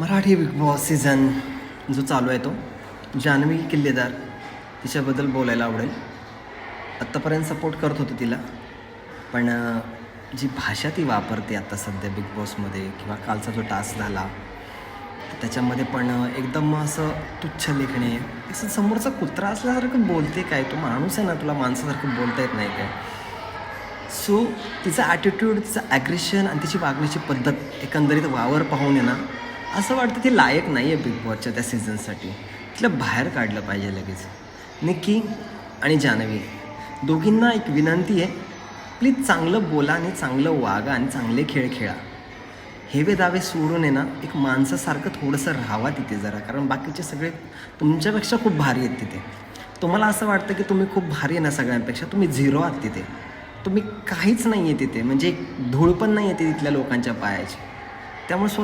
Marathi big boss season जो चालू आहे तो जान्हवी किल्लेदार तिच्याबद्दल बोलायला आवडेल. आत्तापर्यंत सपोर्ट करत होतो तिला, पण जी भाषा ती वापरते आता सध्या बिग बॉसमध्ये किंवा कालचा जो टास्क झाला त्याच्यामध्ये पण एकदम असं तुच्छ लेखणे, असं समोरचा कुत्रा असल्यासारखं बोलते. काय तू माणूस आहे ना, तुला माणसासारखं बोलता येत नाही काय? सो तिचा ॲटिट्यूड, तिचं ॲग्रेशन आणि तिची वागण्याची पद्धत, एकंदरीत वावर पाहून आहे ना असं वाटतं ती लायक नाही आहे बिग बॉसच्या त्या सीझनसाठी. तिला बाहेर काढलं पाहिजे लगेच. निक्की आणि जान्हवी दोघींना एक विनंती आहे, प्लीज चांगलं बोला आणि चांगलं वागा आणि चांगले खेळ खेळा. हेवे दावे सोडून आहे ना एक माणसासारखं थोडंसं राहावा तिथे जरा, कारण बाकीचे सगळे तुमच्यापेक्षा खूप भारी आहेत तिथे. तुम्हाला असं वाटतं की तुम्ही खूप भारी आहे ना सगळ्यांपेक्षा, तुम्ही झिरो आहात तिथे. तुम्ही काहीच नाही आहे तिथे, म्हणजे एक धूळ पण नाही येते तिथल्या लोकांच्या पायाची. त्यामुळे स्वतः